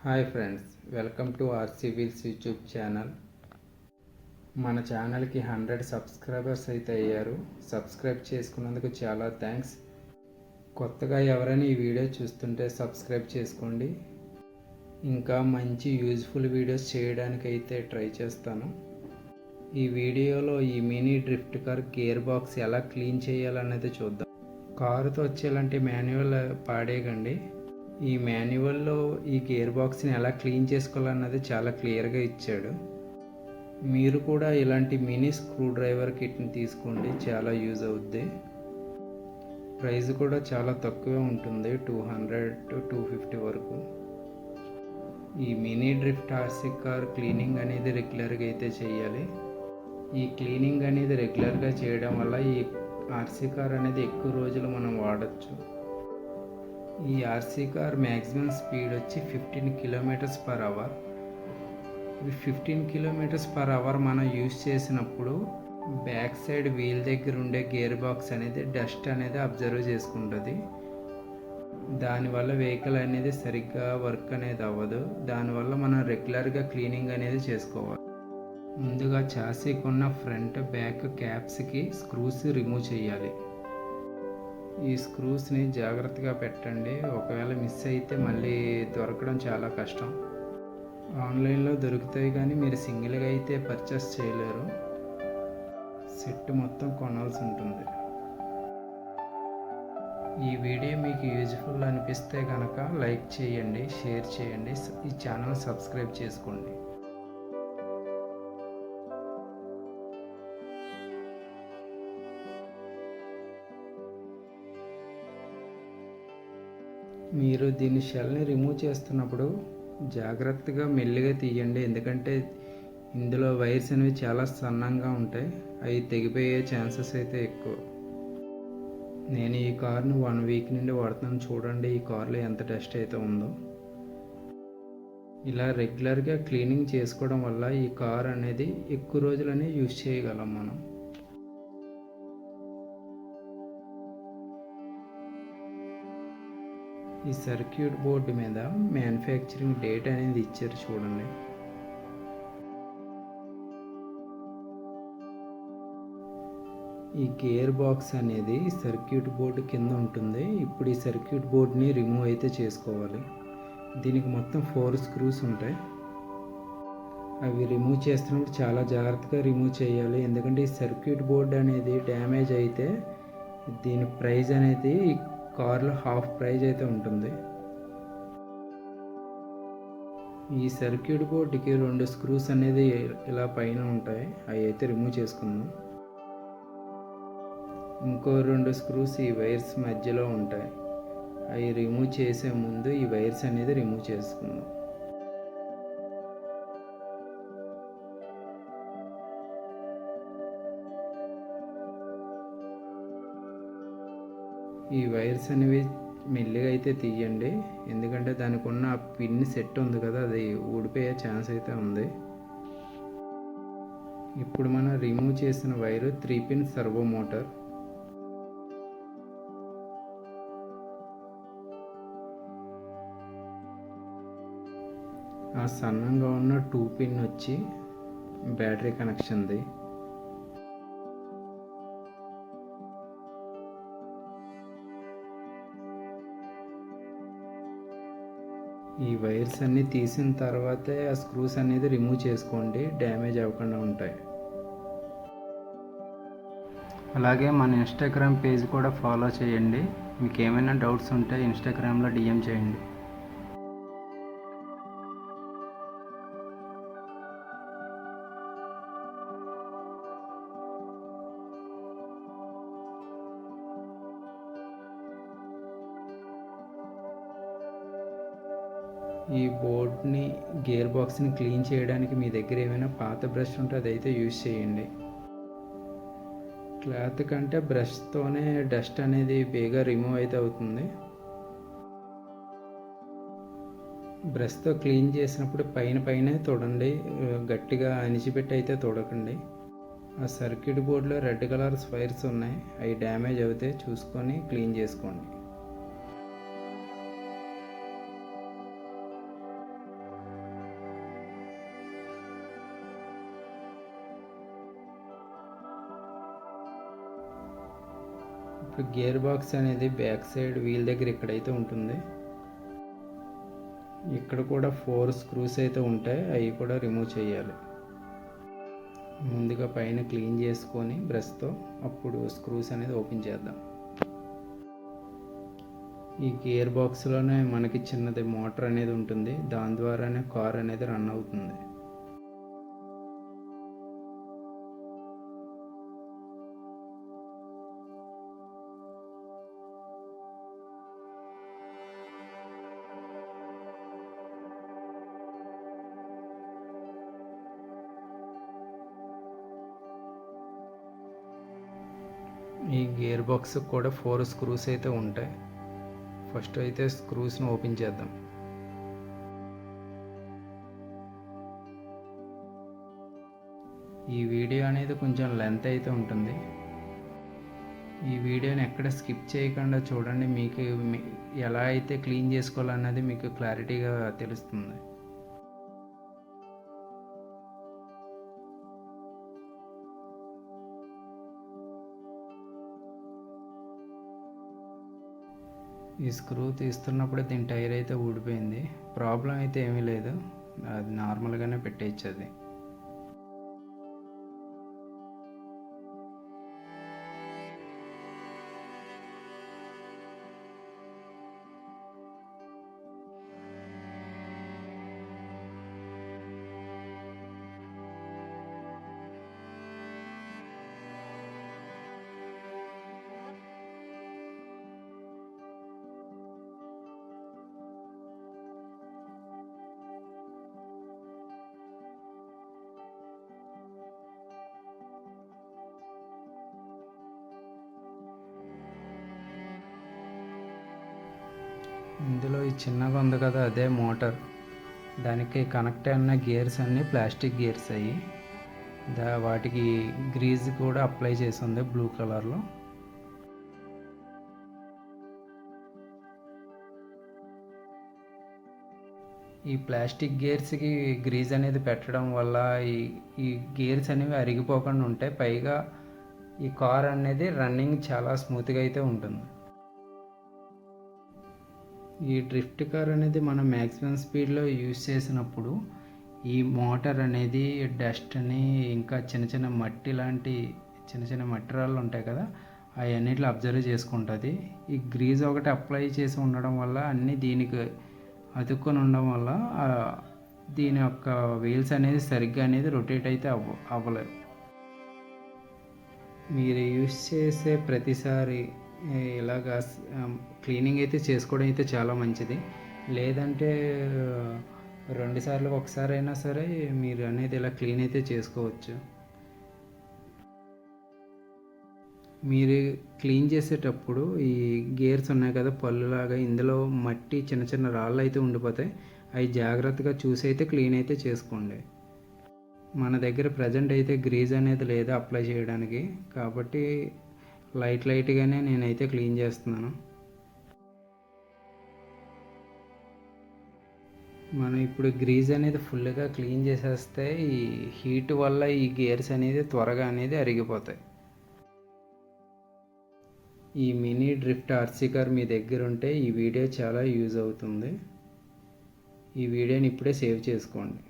Hi friends, welcome to RC wheels YouTube channel. మన ఛానల్కి 100 subscribers అయితే అయ్యారు. సబ్స్క్రైబ్ చేసుకున్నందుకు చాలా థ్యాంక్స్. కొత్తగా ఎవరైనా ఈ వీడియో చూస్తుంటే సబ్స్క్రైబ్ చేసుకోండి. ఇంకా మంచి యూజ్ఫుల్ వీడియోస్ చేయడానికి అయితే ట్రై చేస్తాను. ఈ వీడియోలో ఈ mini drift car gear box ఎలా క్లీన్ చేయాలనేది చూద్దాం. కారుతో వచ్చేలాంటి మాన్యువల్ పాడేయకండి. ఈ మాన్యువల్లో ఈ గేర్ బాక్స్ని ఎలా క్లీన్ చేసుకోవాలన్నది చాలా క్లియర్గా ఇచ్చాడు. మీరు కూడా ఇలాంటి మినీ స్క్రూ డ్రైవర్ కిట్ని తీసుకోండి, చాలా యూజ్ అవుద్ది. ప్రైస్ కూడా చాలా తక్కువే ఉంటుంది, 200 to 250 వరకు. ఈ mini drift RC car cleaning అనేది రెగ్యులర్గా అయితే చేయాలి. ఈ క్లీనింగ్ అనేది రెగ్యులర్గా చేయడం వల్ల ఈ ఆర్సీ కార్ అనేది ఎక్కువ రోజులు మనం వాడచ్చు. ఈ ఆర్సీ కార్ మ్యాక్సిమం స్పీడ్ వచ్చి 15 km/h. ఈ 15 km/h మనం యూజ్ చేసినప్పుడు బ్యాక్ సైడ్ వీల్ దగ్గర ఉండే గేర్ బాక్స్ అనేది డస్ట్ అనేది అబ్జర్వ్ చేసుకుంటుంది. దానివల్ల వెహికల్ అనేది సరిగ్గా వర్క్ అనేది అవ్వదు. దానివల్ల మనం రెగ్యులర్గా క్లీనింగ్ అనేది చేసుకోవాలి. ముందుగా చాసీకి ఉన్న ఫ్రంట్ బ్యాక్ క్యాప్స్కి స్క్రూస్ రిమూవ్ చేయాలి. ఈ స్క్రూస్ని జాగ్రత్తగా పెట్టండి. ఒకవేళ మిస్ అయితే మళ్ళీ దొరకడం చాలా కష్టం. ఆన్లైన్లో దొరుకుతాయి కానీ మీరు సింగిల్గా అయితే పర్చేస్ చేయలేరు. సెట్ మొత్తం కొనాల్సి ఉంటుంది. ఈ వీడియో మీకు యూజ్ఫుల్ అనిపిస్తే కనుక లైక్ చేయండి, షేర్ చేయండి, ఈ ఛానల్ సబ్స్క్రైబ్ చేసుకోండి. మీరు దీని షెల్ని రిమూవ్ చేస్తున్నప్పుడు జాగ్రత్తగా మెల్లిగా తీయండి. ఎందుకంటే ఇందులో వైర్స్ అనేవి చాలా సన్నంగా ఉంటాయి, అవి తెగిపోయే ఛాన్సెస్ అయితే ఎక్కువ. నేను ఈ కార్ను 1 వీక్ నుండి వాడుతున్నాను. చూడండి ఈ కార్లో ఎంత డస్ట్ అయితే ఉందో. ఇలా రెగ్యులర్గా క్లీనింగ్ చేసుకోవడం వల్ల ఈ కార్ అనేది ఎక్కువ రోజులనే యూజ్ చేయగలం మనం. ఈ సర్క్యూట్ బోర్డు మీద మ్యానుఫ్యాక్చరింగ్ డేట్ అనేది ఇచ్చారు, చూడండి. ఈ గేర్ బాక్స్ అనేది సర్క్యూట్ బోర్డు కింద ఉంటుంది. ఇప్పుడు ఈ సర్క్యూట్ బోర్డుని రిమూవ్ అయితే చేసుకోవాలి. దీనికి మొత్తం 4 స్క్రూస్ ఉంటాయి. అవి రిమూవ్ చేస్తున్నప్పుడు చాలా జాగ్రత్తగా రిమూవ్ చేయాలి. ఎందుకంటే ఈ సర్క్యూట్ బోర్డు అనేది డ్యామేజ్ అయితే దీని ప్రైస్ అనేది కార్లో హాఫ్ ప్రైజ్ అయితే ఉంటుంది. ఈ సర్క్యూట్ బోర్డుకి 2 స్క్రూస్ అనేది ఇలా పైన ఉంటాయి, అవి అయితే రిమూవ్ చేసుకుందాం. ఇంకో 2 స్క్రూస్ ఈ వైర్స్ మధ్యలో ఉంటాయి, అవి రిమూవ్ చేసే ముందు ఈ వైర్స్ అనేది రిమూవ్ చేసుకుందాం. ఈ వైర్స్ అనేవి మెల్లిగా అయితే తీయండి, ఎందుకంటే దానికి ఉన్న పిన్ సెట్ ఉంది కదా, అది ఊడిపోయే ఛాన్స్ అయితే ఉంది. ఇప్పుడు మనం రిమూవ్ చేసిన వైరు 3 పిన్ సర్వో మోటార్. ఆ సన్నంగా ఉన్న 2 పిన్ వచ్చి బ్యాటరీ కనెక్షన్ది. ఈ వైర్స్ అన్నీ తీసిన తర్వాతే ఆ స్క్రూస్ అనేది రిమూవ్ చేసుకోండి, డ్యామేజ్ అవ్వకుండా ఉంటాయి. అలాగే మన ఇన్స్టాగ్రామ్ పేజ్ కూడా ఫాలో చేయండి. మీకు ఏమైనా డౌట్స్ ఉంటే ఇన్స్టాగ్రామ్లో డిఎం చేయండి. ఈ బోర్డ్ని గేర్ బాక్స్ని క్లీన్ చేయడానికి మీ దగ్గర ఏమైనా పాత బ్రష్ ఉంటే అదైతే యూజ్ చేయండి. క్లాత్ కంటే బ్రష్తోనే డస్ట్ అనేది బేగా రిమూవ్ అయితే అవుతుంది. బ్రష్తో క్లీన్ చేసినప్పుడు పైన తొడండి, గట్టిగా అణిచిపెట్టి అయితే తొడకండి. ఆ సర్క్యూట్ బోర్డులో రెడ్ కలర్ వైర్స్ ఉన్నాయి, అవి డ్యామేజ్ అవుతే చూసుకొని క్లీన్ చేసుకోండి. మనకు గేర్ బాక్స్ అనేది బ్యాక్ సైడ్ వీల్ దగ్గర ఇక్కడైతే ఉంటుంది. ఇక్కడ కూడా 4 స్క్రూస్ అయితే ఉంటాయి, అవి కూడా రిమూవ్ చేయాలి. ముందుగా పైన క్లీన్ చేసుకొని బ్రష్తో అప్పుడు స్క్రూస్ అనేది ఓపెన్ చేద్దాం. ఈ గేర్ బాక్స్లోనే మనకి చిన్నది మోటార్ అనేది ఉంటుంది, దాని ద్వారానే కార్ అనేది రన్ అవుతుంది. ఈ గేర్ బాక్స్ కూడా 4 స్క్రూస్ అయితే ఉంటాయి. ఫస్ట్ అయితే స్క్రూస్ని ఓపెన్ చేద్దాం. ఈ వీడియో అనేది కొంచెం లెంత్ అయితే ఉంటుంది. ఈ వీడియోని ఎక్కడ స్కిప్ చేయకుండా చూడండి, మీకు ఎలా అయితే క్లీన్ చేసుకోవాలన్నది మీకు క్లారిటీగా తెలుస్తుంది. ఈ స్క్రూ తీస్తున్నప్పుడే దీని టైర్ అయితే ఊడిపోయింది. ప్రాబ్లం అయితే ఏమీ లేదు, అది నార్మల్గానే పెట్టేయచ్చు. అది ఇందులో ఈ చిన్నగా ఉంది కదా, అదే మోటార్. దానికి కనెక్ట్ అయిన గేర్స్ అన్నీ ప్లాస్టిక్ గేర్స్ అయ్యి వాటికి గ్రీజ్ కూడా అప్లై చేసి ఉంది బ్లూ కలర్లో. ఈ ప్లాస్టిక్ గేర్స్కి గ్రీజ్ అనేది పెట్టడం వల్ల ఈ గేర్స్ అనేవి అరిగిపోకుండా ఉంటాయి. పైగా ఈ కార్ అనేది రన్నింగ్ చాలా స్మూత్గా అయితే ఉంటుంది. ఈ డ్రిఫ్ట్ కార్ అనేది మనం మ్యాక్సిమం స్పీడ్లో యూజ్ చేసినప్పుడు ఈ మోటార్ అనేది డస్ట్ని, ఇంకా చిన్న చిన్న మట్టి లాంటి చిన్న చిన్న మట్టి రాళ్ళు ఉంటాయి కదా, అవన్నిటిని అబ్జర్వ్ చేసుకుంటుంది. ఈ గ్రీజ్ ఒకటి అప్లై చేసి ఉండడం వల్ల అన్నీ దీనికి అతుక్కొని ఉండడం వల్ల దీని యొక్క వీల్స్ అనేది సరిగ్గా అనేది రొటేట్ అయితే అవ్వలేదు. మీరు యూజ్ చేసే ప్రతిసారి ఇలాగా క్లీనింగ్ అయితే చేసుకోవడం అయితే చాలా మంచిది. లేదంటే 2 సార్లు ఒకసారి అయినా సరే మీరు అనేది ఇలా క్లీన్ అయితే చేసుకోవచ్చు. మీరు క్లీన్ చేసేటప్పుడు ఈ గేర్స్ ఉన్నాయి కదా పళ్ళులాగా, ఇందులో మట్టి చిన్న చిన్న రాళ్ళు అయితే ఉండిపోతాయి. అవి జాగ్రత్తగా చూసి అయితే క్లీన్ అయితే చేసుకోండి. మన దగ్గర ప్రజెంట్ అయితే గ్రీజ్ అనేది లేదు అప్లై చేయడానికి, కాబట్టి లైట్గానే నేనైతే క్లీన్ చేస్తున్నాను. మనం ఇప్పుడు గ్రీజ్ అనేది ఫుల్గా క్లీన్ చేసేస్తే ఈ హీట్ వల్ల ఈ గేర్స్ అనేది త్వరగా అనేది అరిగిపోతాయి. ఈ మినీ డ్రిఫ్ట్ ఆర్సీ కార్ మీ దగ్గర ఉంటే ఈ వీడియో చాలా యూజ్ అవుతుంది. ఈ వీడియోని ఇప్పుడే సేవ్ చేసుకోండి.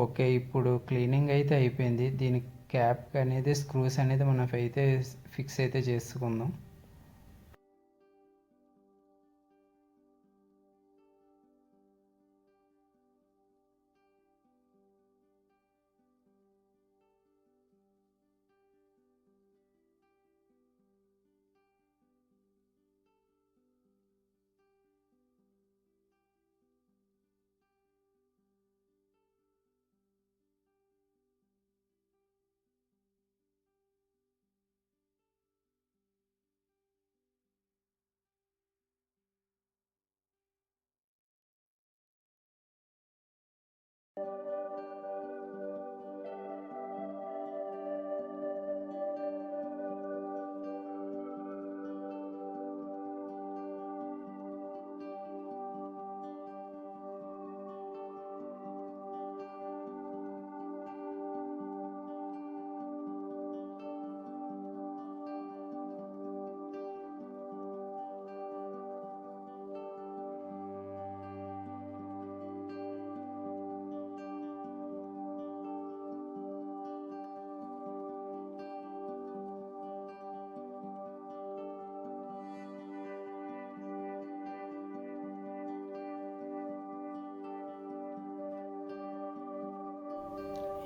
ఓకే, ఇప్పుడు క్లీనింగ్ అయితే అయిపోయింది. దీని క్యాప్ అనేది స్క్రూస్ అనేది మనం అయితే ఫిక్స్ అయితే చేసుకుందాం.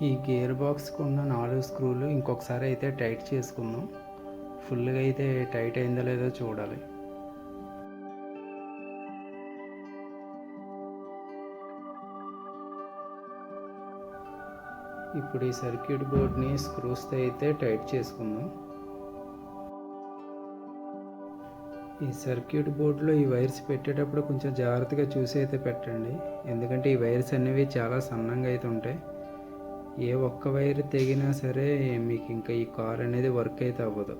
ఈ గేర్ బాక్స్కి ఉన్న 4 స్క్రూలు ఇంకొకసారి అయితే టైట్ చేసుకుందాం. ఫుల్గా అయితే టైట్ అయిందో లేదో చూడాలి. ఇప్పుడు ఈ సర్క్యూట్ బోర్డ్ని స్క్రూస్తో అయితే టైట్ చేసుకుందాం. ఈ సర్క్యూట్ బోర్డులో ఈ వైర్స్ పెట్టేటప్పుడు కొంచెం జాగ్రత్తగా చూసి అయితే పెట్టండి. ఎందుకంటే ఈ వైర్స్ అనేవి చాలా సన్నంగా అయితే ఉంటాయి. ఏ ఒక్క వైర్ తెగినా సరే మీకు ఇంకా ఈ కార్ అనేది వర్క్ అయితే అవ్వదు.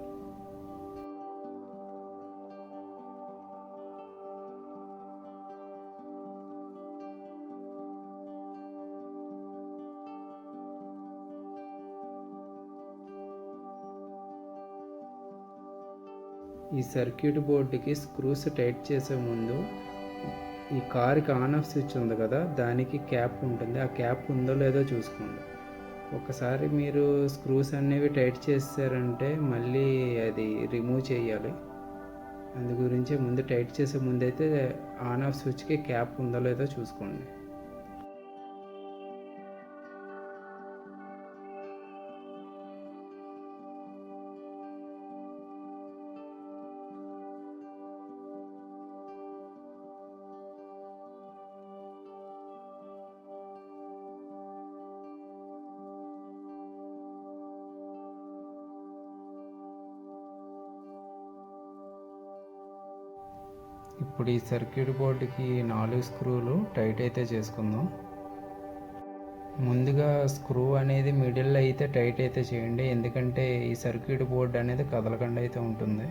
ఈ సర్క్యూట్ బోర్డుకి స్క్రూస్ టైట్ చేసే ముందు ఈ కార్కి ఆన్ ఆఫ్ స్విచ్ ఉంది కదా, దానికి క్యాప్ ఉంటుంది. ఆ క్యాప్ ఉందో లేదో చూసుకోండి. ఒకసారి మీరు స్క్రూస్ అనేవి టైట్ చేశారంటే మళ్ళీ అది రిమూవ్ చేయాలి. అందు గురించి ముందు టైట్ చేసే ముందైతే ఆన్ ఆఫ్ స్విచ్కి క్యాప్ ఉందో లేదో చూసుకోండి. ఇప్పుడు ఈ సర్క్యూట్ బోర్డుకి 4 స్క్రూలు టైట్ అయితే చేసుకుందాం. ముందుగా స్క్రూ అనేది మిడిల్లో అయితే టైట్ అయితే చేయండి, ఎందుకంటే ఈ సర్క్యూట్ బోర్డు అనేది కదలకుండా అయితే ఉంటుంది.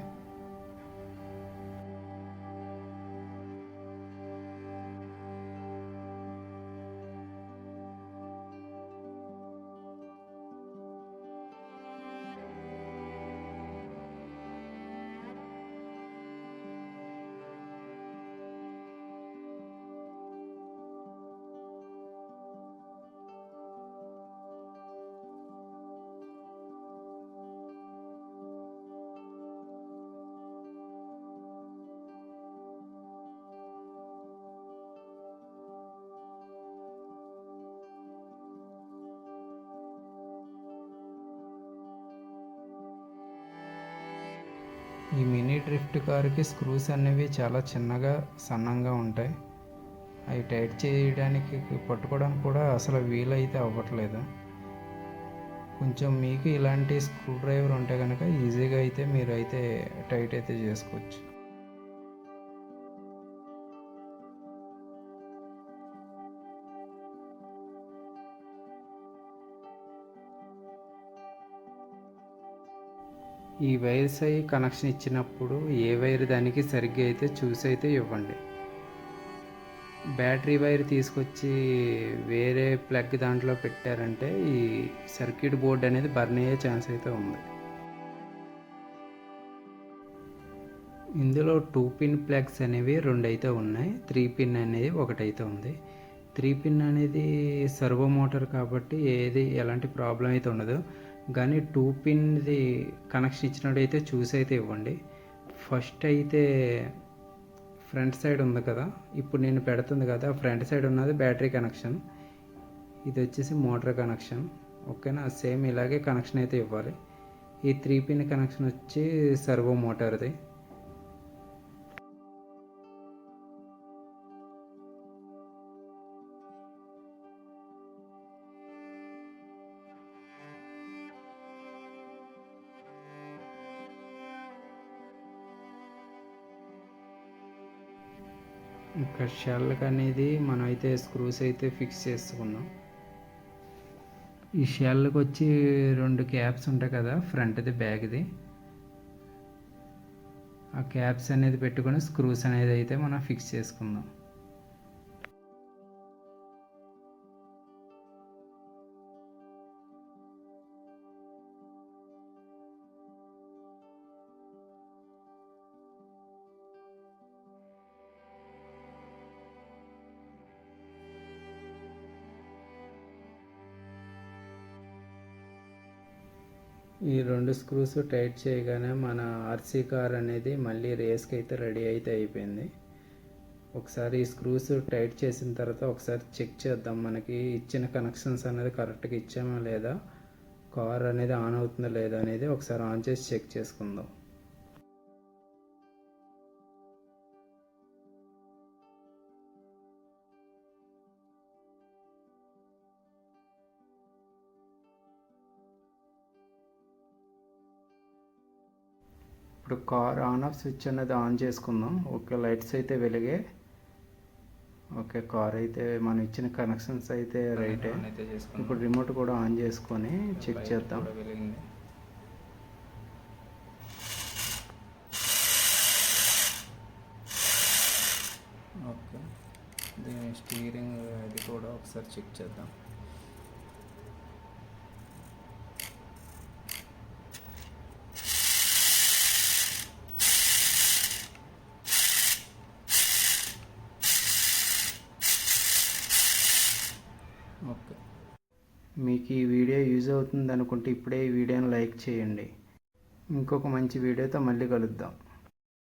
ఈ మినీ డ్రిఫ్ట్ కార్కి స్క్రూస్ అనేవి చాలా చిన్నగా సన్నంగా ఉంటాయి. అవి టైట్ చేయడానికి పట్టుకోవడానికి కూడా అసలు వీలైతే అవ్వట్లేదు. కొంచెం మీకు ఇలాంటి స్క్రూ డ్రైవర్ ఉంటే కనుక ఈజీగా అయితే మీరు అయితే టైట్ అయితే చేసుకోవచ్చు. ఈ వైర్స్ అవి కనెక్షన్ ఇచ్చినప్పుడు ఏ వైర్ దానికి సరిగ్గా అయితే చూసి అయితే ఇవ్వండి. బ్యాటరీ వైర్ తీసుకొచ్చి వేరే ప్లగ్ దాంట్లో పెట్టారంటే ఈ సర్క్యూట్ బోర్డ్ అనేది బర్న్ అయ్యే ఛాన్స్ అయితే ఉంది. ఇందులో 2 పిన్ ప్లగ్స్ అనేవి 2 అయితే ఉన్నాయి. 3 పిన్ అనేది ఒకటైతే ఉంది. 3 పిన్ అనేది సర్వో మోటార్ కాబట్టి ఎలాంటి ప్రాబ్లం అయితే ఉండదు. కానీ 2 పిన్ది కనెక్షన్ ఇచ్చినప్పుడు అయితే చూసి అయితే ఇవ్వండి. ఫస్ట్ అయితే ఫ్రంట్ సైడ్ ఉంది కదా, ఇప్పుడు నేను పెడుతుంది కదా, ఫ్రంట్ సైడ్ ఉన్నది బ్యాటరీ కనెక్షన్, ఇది వచ్చేసి మోటార్ కనెక్షన్. ఓకేనా, సేమ్ ఇలాగే కనెక్షన్ అయితే ఇవ్వాలి. ఈ 3 పిన్ కనెక్షన్ వచ్చి సర్వో మోటార్ది. ఇంకా షెల్కి అనేది మనం అయితే స్క్రూస్ అయితే ఫిక్స్ చేసుకున్నాం. ఈ షెల్కి వచ్చి 2 క్యాప్స్ ఉంటాయి కదా, ఫ్రంట్ది బ్యాక్ది. ఆ క్యాప్స్ అనేది పెట్టుకొని స్క్రూస్ అనేది అయితే మనం ఫిక్స్ చేసుకుందాం. ఈ 2 స్క్రూస్ టైట్ చేయగానే మన ఆర్సీ కార్ అనేది మళ్ళీ రేస్కి అయితే రెడీ అయితే అయిపోయింది. ఒకసారి ఈ స్క్రూస్ టైట్ చేసిన తర్వాత ఒకసారి చెక్ చేద్దాం, మనకి ఇచ్చిన కనెక్షన్స్ అనేది కరెక్ట్గా ఇచ్చామా లేదా, కార్ అనేది ఆన్ అవుతుందా లేదా అనేది ఒకసారి ఆన్ చేసి చెక్ చేసుకుందాం. ఇప్పుడు కార్ ఆన్ ఆఫ్ స్విచ్ అనేది ఆన్ చేసుకుందాం. ఓకే, లైట్స్ అయితే వెలిగే. ఓకే, కార్ అయితే మనం ఇచ్చిన కనెక్షన్స్ అయితే రైటే. ఇప్పుడు రిమోట్ కూడా ఆన్ చేసుకొని చెక్ చేద్దాం. ఓకే, దీని స్టీరింగ్ అది కూడా ఒకసారి చెక్ చేద్దాం. ఓకే, మీకు ఈ వీడియో యూజ్ అవుతుంది అనుకుంటే ఇప్పుడే ఈ వీడియోని లైక్ చేయండి. ఇంకొక మంచి వీడియోతో మళ్ళీ కలుద్దాం.